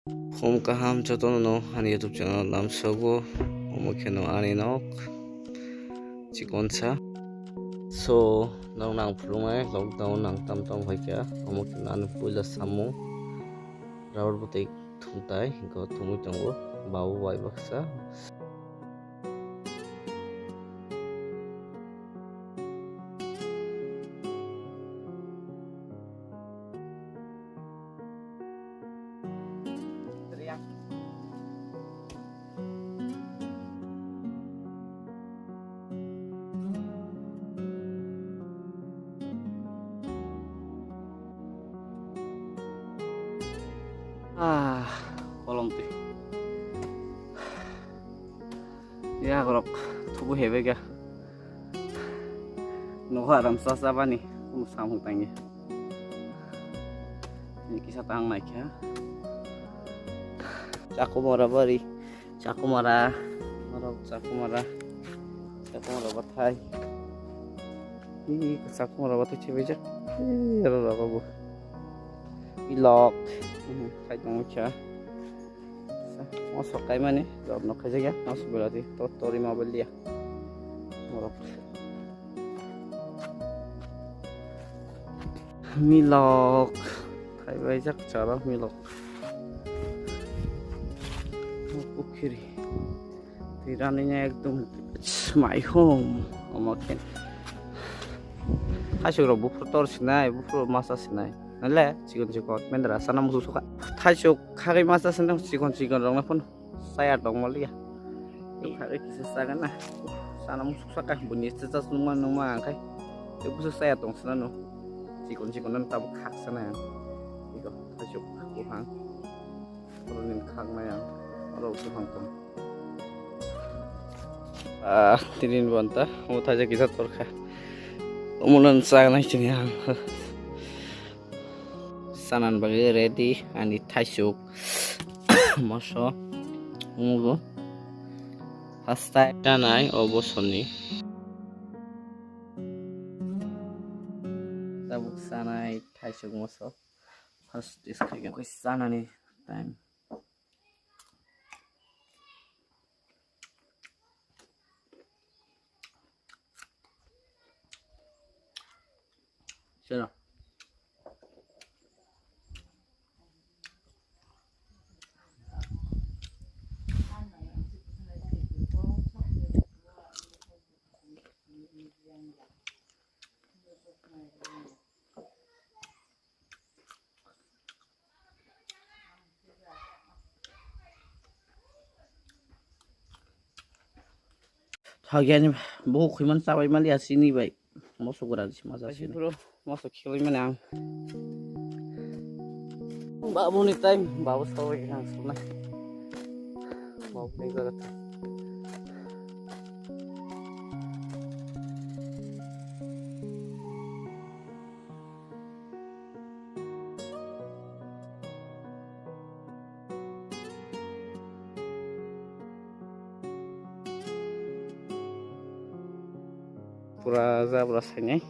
Home kaham jotono no ani YouTube channel nam sogo omokeno ani nok chikonsa so nang nang pulungai lockdown nang tam tam hoikya omokeno ani puila samu rawar butai thumtai go thumui tongo babu bai baksa kolom tuh ya kalau tubuh hebat ya nuh aram sasa apa nih sambung tangi ini kisah tang naik ya caku mora bari caku mora batai ini caku mora batai cewek jak ya lo apa bu ilok khai tong cha masuk kayak mana job nak kerja ya masuk berarti tori mobil dia morok milok kayak banyak cara milok kiri tiraninya ekdom my home omaken hasil bufur tor sinai bufur masa sinai nale cikon mendera sana musuh suka hasil kari masa senang cikon orang pun saya dong malia yuk hari kisah sana nah sana musuh suka bunyi cecas numa kai yuk musuh saya dong sana no cikon nan tabu kak sana yang itu hasil aku hang turunin kak na yang orang usuh hang tem tinin banta mau taja kisah torka umulan sana sini yang sanan bagi ready ani taisuk moso umugo pasta janai obosoni tabuk sanai taisuk moso first is kayak sana nih time Sino? Hagian buku kuman sawai mali asini baik masuk kurang sih masa sini bro masuk kili mana babu nih time babu sawai yang sunah babu nih garat pura rasanya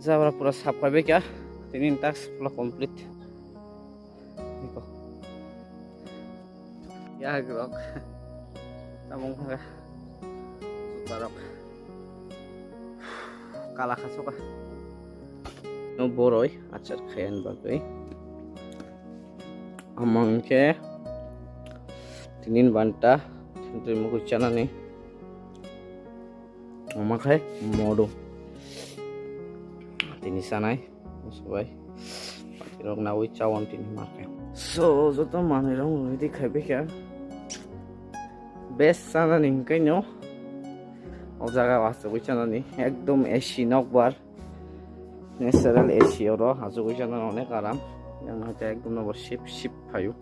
Zabra pura sapa bek ya ini task pula komplit niko ya grok tamong ka sutarok kalah kasuk no boroy acar khayan bagai amang ke tinin banta sentri muku chana nih mama khai modo tini sanai sobai pakirok nawi cawan tini marke so joto manirong ini khaibe kya best sana ning kaino o jaga wasta buchana ni ekdom eshi nokbar natural এশিয়ার হাজো কইসানোর অনেক আরাম yang hati একদম নব sheep sheep ফায়ু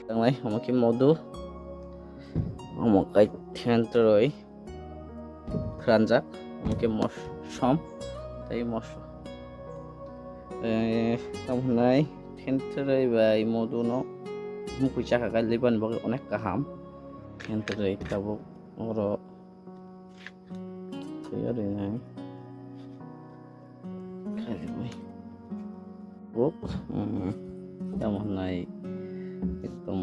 তাই আমাকে মধু আমাকে থেন্টরই ফ্রানজাক আমাকে মশ সম তাই মশ তামনাই থেন্টরই বাই মধু no muku caka kaliban bagi onek kaham থেন্টরই তাবো oro tuyari nai kali boy buk tamanai একদম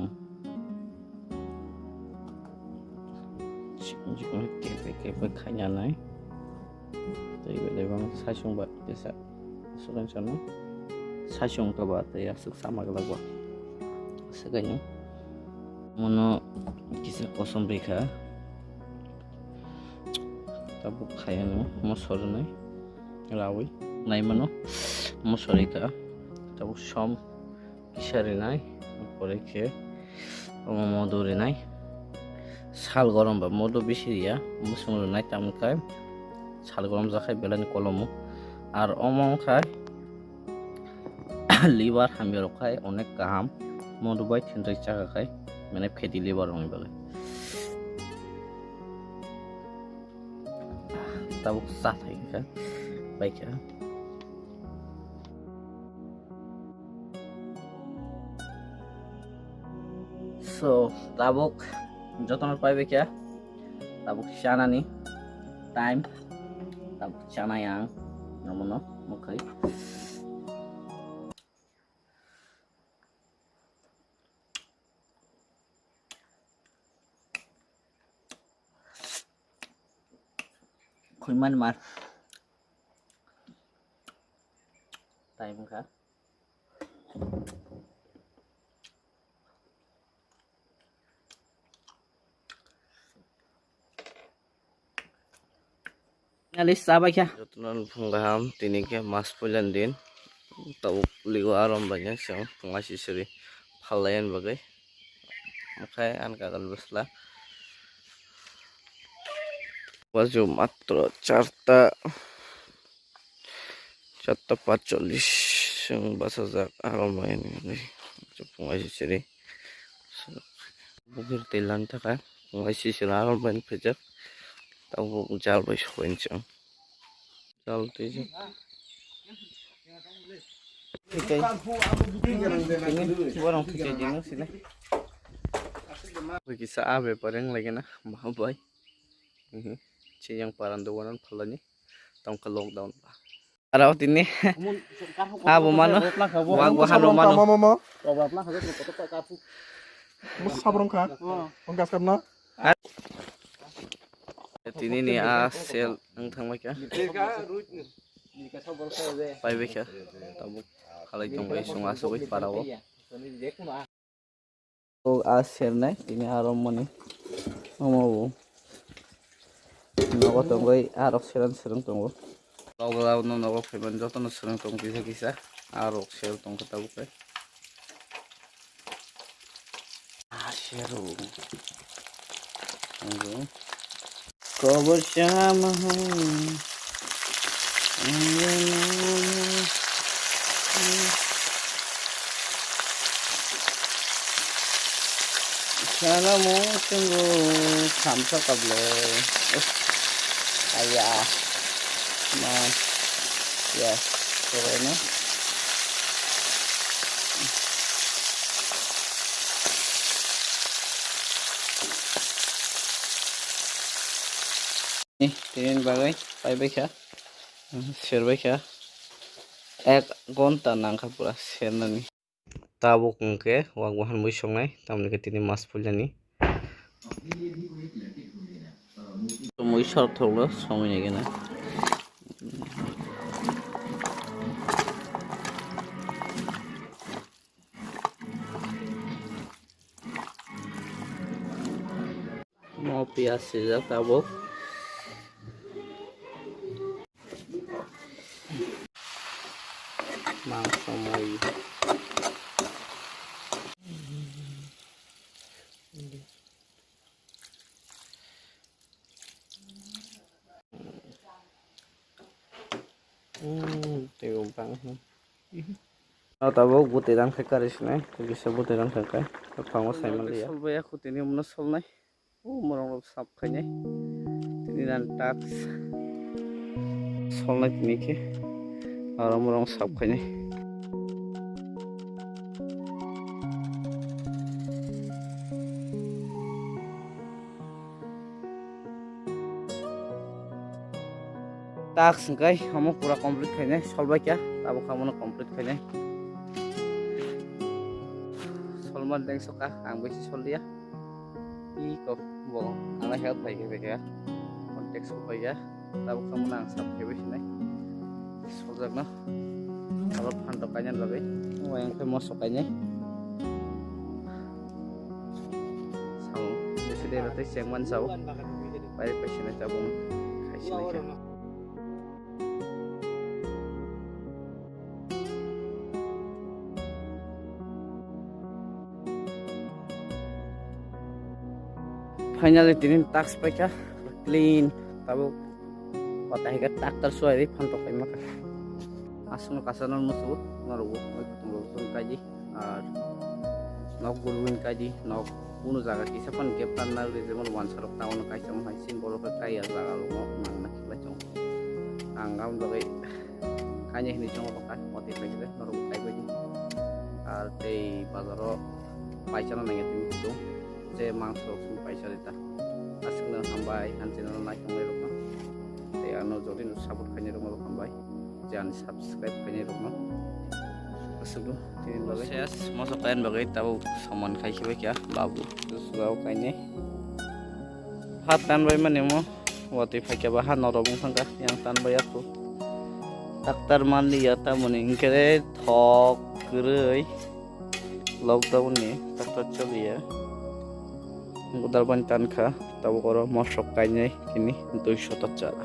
juga kepe kanya nai tapi beda bang sasung bat bisa sukan sana sasung ke bat ya sama kalau gua seganyo mono kisah kosong mereka tabuk kaya no mosor nai rawi nai mano mosorika tabuk som kisari nai পরে খেয়ে মধুরে নাই শাল গরম বা মধু বেশি দিয়া মুসমুল নাই তাম খায় শাল গরম যা খায় বেলানি কলমো আর অমং খায় লিভার হামিয়ার খায় অনেক কাহাম মধু বাই থেন্দ্রাই চাকা খায় মানে ফেটি লিভার রঙি বলে তাও চা থাকে বাইকা so tabuk jotono paibe kya tabuk chana ni time tabuk chana yang namono mokai kuiman mar time ka alis sabay kya jotonan punggaham tinike mas pulan din tabuk ligo aram banyak siyang pungasi siri phalayan bagai makai an kakal basla baju matro charta 45 yang bahasa zak aram main ini pungasi siri bukir tilan taka pungasi siri aram main pejak tabuk jal bai soencang jal tuju Oke, ini warung tiga jenis sini. Bagi saabe pareng lagi na mahabay. Ini ciyang parang dawanan pala ni tang ka lockdown pa. Araw ini, abo mano, wag wahano mano. Mus sabrong ka? Panggas ka na? Ini nih asel ang tangma kya. Pai bekya, tabuk kalau itu nggak isu masuk wih parawo. Oh asel nih, ini arom mana? Mau, nawa tunggu arok serang tunggu. Kalau nawa pemain jodoh serang tunggu kisah arok sel tunggu tabuk eh. Aseru, tunggu. Kau bersama sana mo tunggu samsa kablo ayah man ya corona nih tin bagai pai baik ya share baik ya ek gonta nangka pura share nani tabuk ngke wag wahan mui songai tamni ke tini mas puljani mui sor thoglo songai ne gena mau pias sejak tabuk mangsa moi Teo bang. Tahu butiran kekaris nih, bisa butiran kekai. Kamu saya melihat. Solbaya aku ini mana solnai. Merong sap kayaknya. Ini nanti solnai ini ke. Orang merong sap kayaknya. Task kai, kamu pura komplit kayaknya. Solbay kya, tahu kamu na komplit kayaknya. Solman deng suka, ang besi sol dia. Iko, bolong, ang help lagi ya. Konteks supaya tahu kamu nang sab kebe sini. Soljak na, kalau pantokannya lebih, yang ke mau sukanya. Saung, biasa dia rata siang man saung. Baik pasien cabung, kasih lagi. Finally tinin tax paika clean tabu patah ikat tak tersuai di pantok kayak maka asal kasanan musuh naruh tunggu kaji nok gulwin kaji nok unu jaga kisah pan gepan naruh di zaman wan sarok tahun kaji sama hasil bolok kaya jaga lu mau mang nak bacong anggam bagai kanya ini cuma pakai motif lagi deh naruh kayak begini arti bazaro pacaran nanya itu je mangso paisa dita asing na sampai hancin na like ng lero te ano jodi no support kanya ro sampai jangan subscribe kanya ro asing do tin bagay yes masuk kain bagay tahu saman kai kiba kya babu terus daw kanya hat tan bay man mo wati fakya bahan norobong sangka yang tan bay aku daktar man liya ta muning kere thok gerei lockdown ni daktar choliya Udar bantan kah, tahu kalau masuk kayaknya ini 200 cara.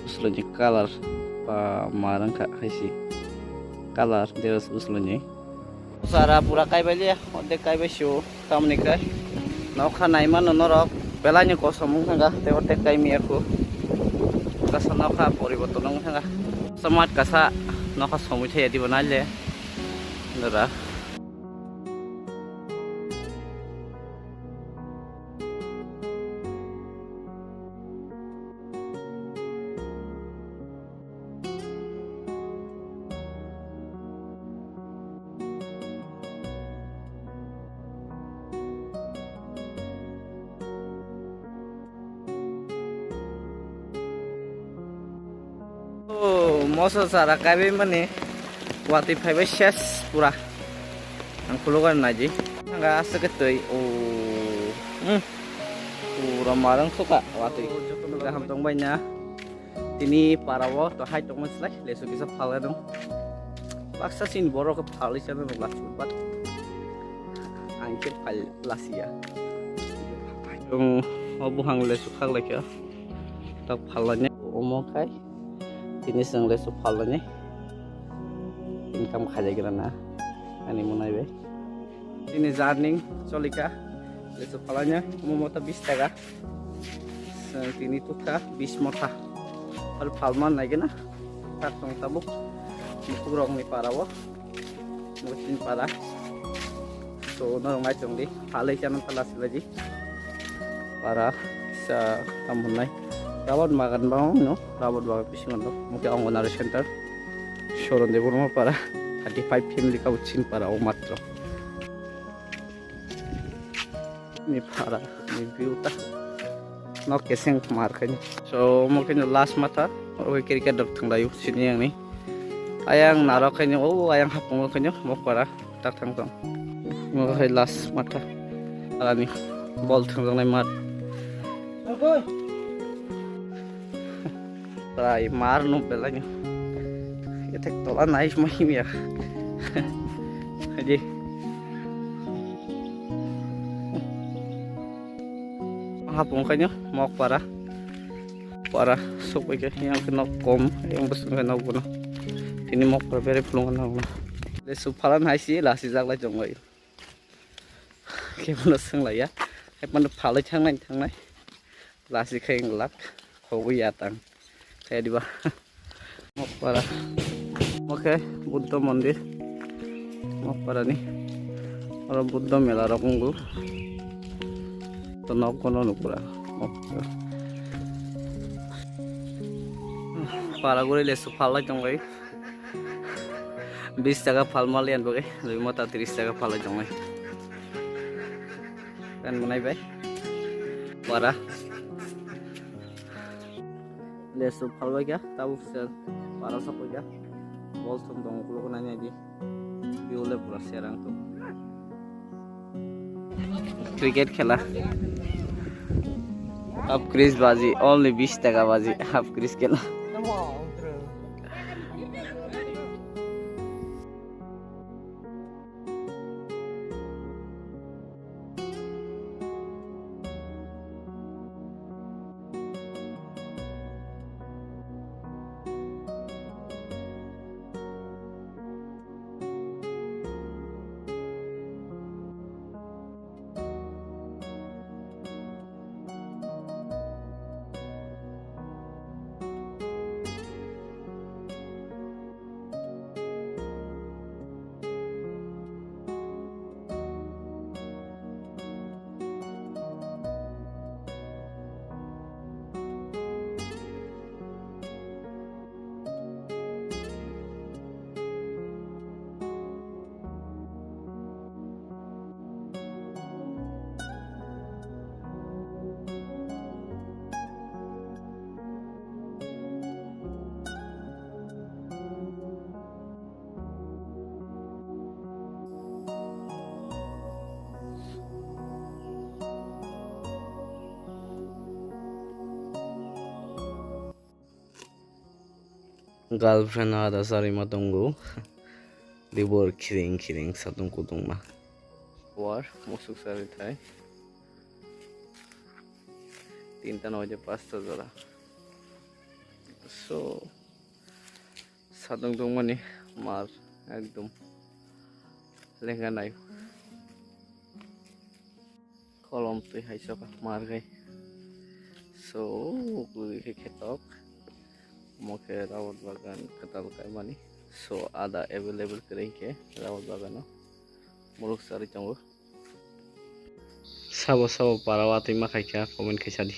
Usulnya color, marang kah sih, color dia usulnya. Usara pura kayak beli ya, ode kayak besok, kamu nikah. Nak kanai mana norok, belanya kosong enggak, tewot kayak mi aku. Kasar nak pori botol enggak, semat kasar, nak semua caya di mana aja, nora. Moso sara kabe mane wati phaibe shes pura ang kulogan naji nga asaketoy pura marang suka wati jokono ham tong banya tini parawo to hai tong maslai leso kisa phala dong paksa sin boro ko phali chana no las bat angke phal lasia yung obuhang leso khag lekya tak phalanya omokai ini sang lesu palanya income kaya kira na ani munai be ini zarning solika lesu palanya umumota 20 taka ini tuh kah 20 mota al palman lagi na tak tong tabuk kurang ni parawo mungkin para so no ngai tong di palai channel telas lagi para sa tamunai Rawat makan bawang no, rawat bawang pisang no, mungkin orang nari center, showroom de rumah para, 35 family kau cin para orang matro. Ini para, ini view ta, no keseng markanya. So mungkin last mata, orang kira dok tenglayu sini yang ni, ayang narakanya, ayang hapung kanya, mau para tak tangtang, mungkin last mata, ala ni, ball tenglang mat. Try mar no pelanya. Kita tolan naik mahim ya. Jadi hapung kanya mau para supaya yang kena kom yang besar kena guna. Ini mau berbeda pelungan guna. Le supalan hasil lah sejak lah jonggai. Kayak mana seng lah ya. Kayak mana palai tangan lasi kayak ngelak. hobi atang kayak di bawah Mokpara. Oke, Buddha Mandir Mokpara nih orang Buddha mela rakunggu tenok kono nukura para gure lesu phala jongai 20 টাকা ফাল Malian বগে মতা 30 টাকা ফাল জমাই kan menaibay para lesu pal ba kya tabu se para sa ko kya bol sum dong ko ko nanya di biole pura serang to cricket khela half crease bazi only 20 টাকা bazi half crease khela girlfriend ada sari matunggu dibor kiring satung kutung mah war musuk sari thai 3টা 9 5টা jora so satung tung mani mar ekdom lenga nai kolom tui haisaka mar gai so kuri ketok moke rawat bagan ketal kai mani so ada available kering ke rawat bagan no muluk sari chongo sabo para wati makai kya comment kaisa di